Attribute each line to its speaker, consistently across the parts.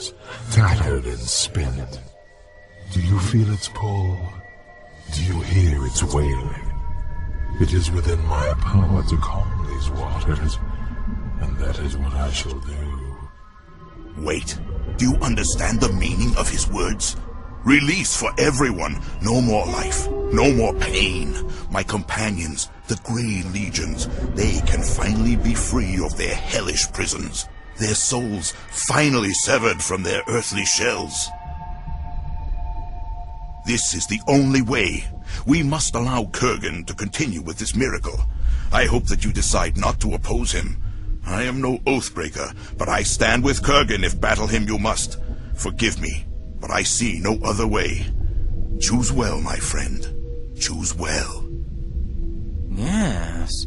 Speaker 1: limbs, tattered and spent. Do you feel its pull? Do you hear its wailing? It is within my power to calm these waters, and that is what I shall do.
Speaker 2: Wait, do you understand the meaning of his words? Release for everyone, no more life, no more pain. My companions, the Grey Legions, they can finally be free of their hellish prisons, their souls finally severed from their earthly shells. This is the only way. We must allow Kerghan to continue with this miracle. I hope that you decide not to oppose him. I am no oathbreaker, but I stand with Kerghan if battle him you must. Forgive me, but I see no other way. Choose well, my friend. Choose well.
Speaker 3: Yes.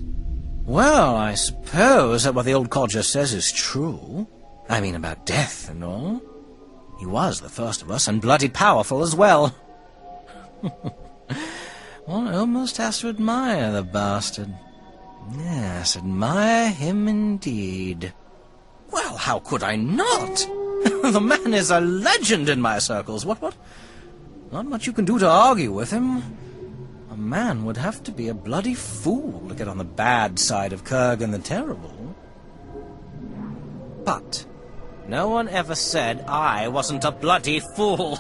Speaker 3: Well, I suppose that what the old codger says is true. I mean, about death and all. He was the first of us, and bloody powerful as well. One almost has to admire the bastard. Yes, admire him indeed. Well, how could I not? The man is a legend in my circles. What? Not much you can do to argue with him. A man would have to be a bloody fool to get on the bad side of Kerghan the Terrible. But no one ever said I wasn't a bloody fool.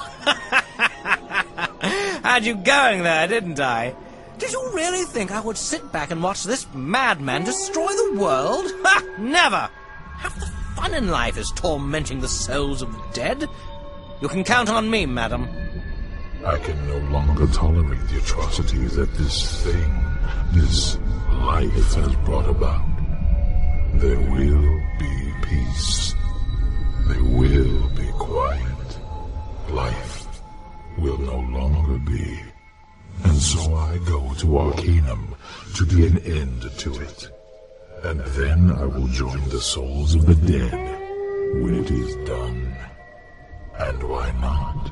Speaker 3: Had you going there, didn't I? Did you really think I would sit back and watch this madman destroy the world? Ha! Never! Half the fun in life is tormenting the souls of the dead. You can count on me, madam.
Speaker 1: I can no longer tolerate the atrocities that this life has brought about. There will be peace. There will be quiet. Life will no longer be. And so I go to Arcanum to be an end to it. And then I will join the souls of the dead when it is done. And why not?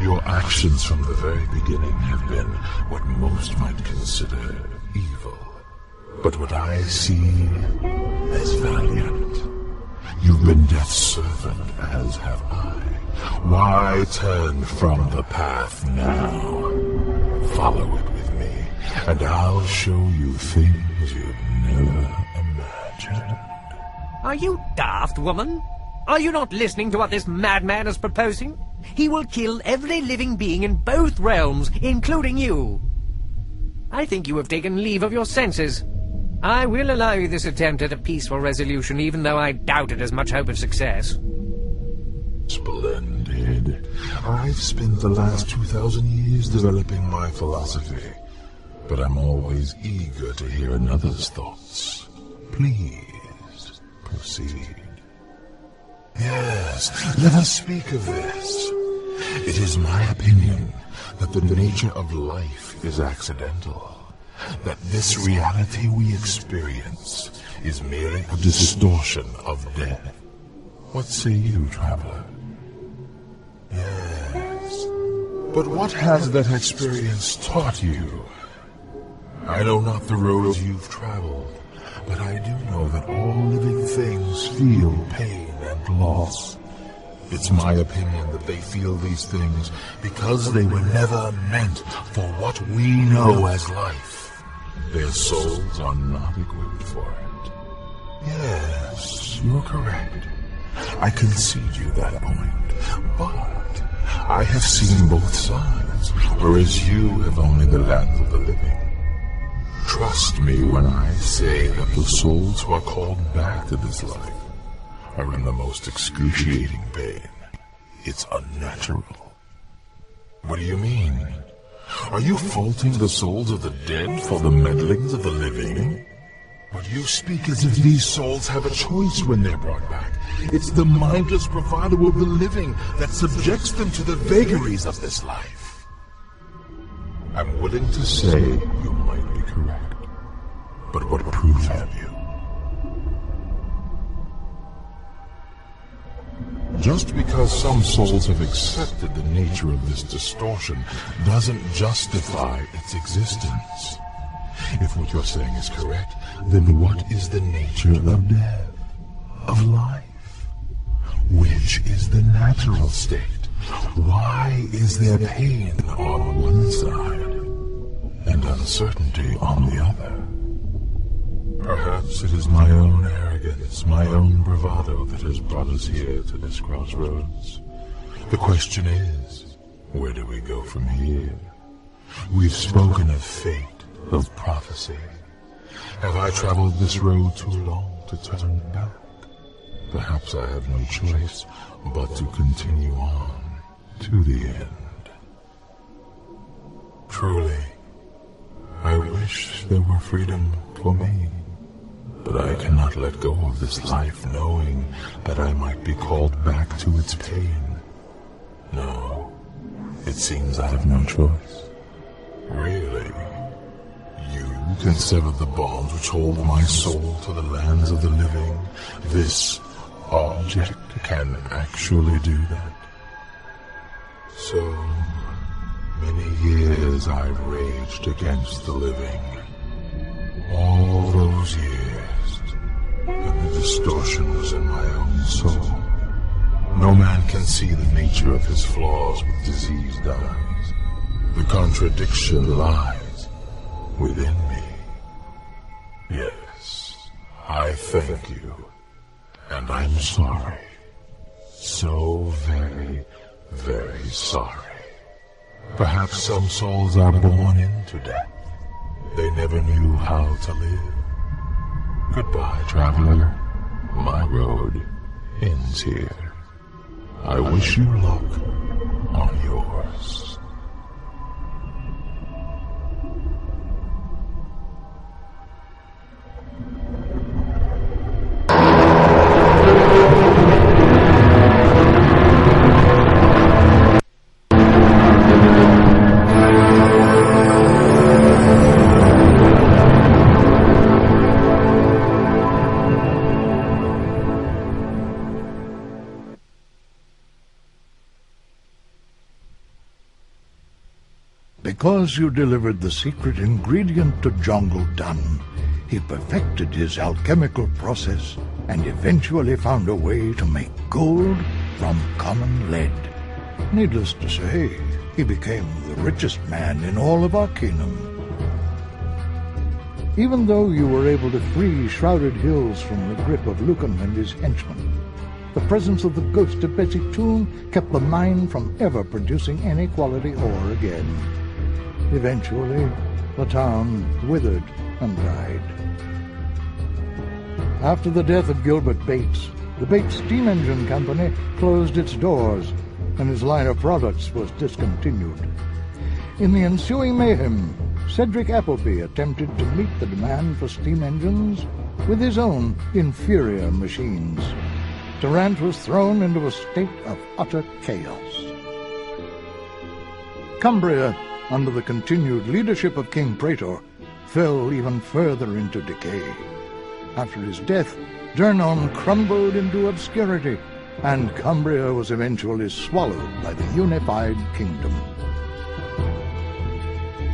Speaker 1: Your actions from the very beginning have been what most might consider evil. But what I see as valiant. You've been death's servant, as have I. Why turn from the path now? Follow it with me, and I'll show you things you've never imagined.
Speaker 4: Are you daft, woman? Are you not listening to what this madman is proposing? He will kill every living being in both realms, including you. I think you have taken leave of your senses. I will allow you this attempt at a peaceful resolution, even though I doubt it has much hope of success.
Speaker 1: Splendid. I've spent the last 2,000 years developing my philosophy, but I'm always eager to hear another's thoughts. Please, proceed. Yes, let us speak of this. It is my opinion that the nature of life is accidental, that this reality we experience is merely a distortion of death. What say you, traveler? Yes, but what has that experience taught you? I know not the roads you've traveled, but I do know that all living things feel pain and loss. It's my opinion that they feel these things because they were never meant for what we know as life. Their souls are not equipped for it. Yes, you're correct. I concede you that point, but I have seen both sides, whereas you have only the land of the living. Trust me when I say that the souls who are called back to this life are in the most excruciating pain. It's unnatural. What do you mean? Are you faulting the souls of the dead for the meddlings of the living? But you speak as if these souls have a choice when they're brought back. It's the mindless bravado of the living that subjects them to the vagaries of this life. I'm willing to say you might be correct, but what proof have you? Just because some souls have accepted the nature of this distortion doesn't justify its existence. If what you're saying is correct, then what is the nature of death, of life? Which is the natural state? Why is there pain on one side and uncertainty on the other? Perhaps it is my own arrogance, my own bravado that has brought us here to this crossroads. The question is, where do we go from here? We've spoken of fate, of prophecy. Have I traveled this road too long to turn back? Perhaps I have no choice but to continue on to the end. Truly, I wish there were freedom for me, but I cannot let go of this life knowing that I might be called back to its pain. No, it seems I have no choice. Really? You can sever the bonds which hold my soul to the lands of the living. This object can actually do that. So many years I've raged against the living. All those years, and the distortion was in my own soul. No man can see the nature of his flaws with diseased eyes. The contradiction lies within me. Yes, I thank you. And I'm sorry. So very, very sorry. Perhaps some souls are born into death. They never knew how to live. Goodbye, traveler. My road ends here. I wish you luck on yours.
Speaker 5: Because you delivered the secret ingredient to Jungle Dun, he perfected his alchemical process and eventually found a way to make gold from common lead. Needless to say, he became the richest man in all of Arcanum. Even though you were able to free Shrouded Hills from the grip of Lucan and his henchmen, the presence of the ghost of Betsy Toon kept the mine from ever producing any quality ore again. Eventually, the town withered and died. After the death of Gilbert Bates, the Bates Steam Engine Company closed its doors, and his line of products was discontinued. In the ensuing mayhem, Cedric Appleby attempted to meet the demand for steam engines with his own inferior machines. Durant was thrown into a state of utter chaos. Cumbria, under the continued leadership of King Praetor, fell even further into decay. After his death, Durnon crumbled into obscurity, and Cumbria was eventually swallowed by the unified kingdom.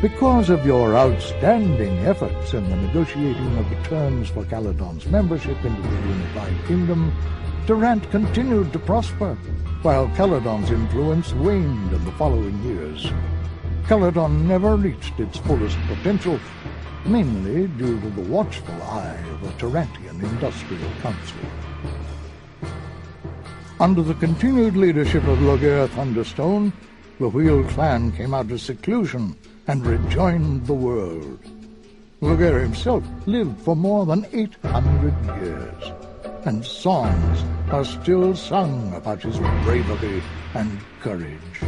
Speaker 5: Because of your outstanding efforts in the negotiating of the terms for Caledon's membership into the unified kingdom, Durant continued to prosper, while Caledon's influence waned in the following years. Caledon never reached its fullest potential, mainly due to the watchful eye of the Tarantian Industrial Council. Under the continued leadership of Laguerre Thunderstone, the Wheel clan came out of seclusion and rejoined the world. Laguerre himself lived for more than 800 years, and songs are still sung about his bravery and courage.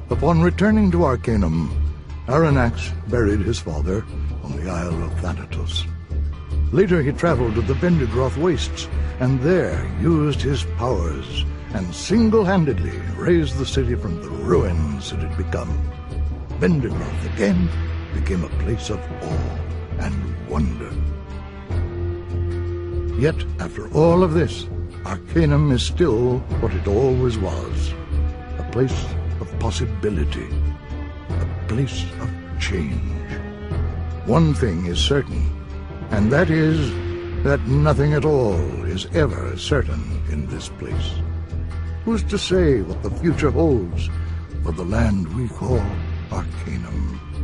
Speaker 5: Upon returning to Arcanum, Arronax buried his father on the Isle of Thanatos. Later he traveled to the Vendigroth Wastes, and there used his powers and single-handedly raised the city from the ruins it had become. Vendigroth again became a place of awe and wonder. Yet, after all of this, Arcanum is still what it always was, a place of possibility, a place of change. One thing is certain, and that is that nothing at all is ever certain in this place. Who's to say what the future holds for the land we call Arcanum?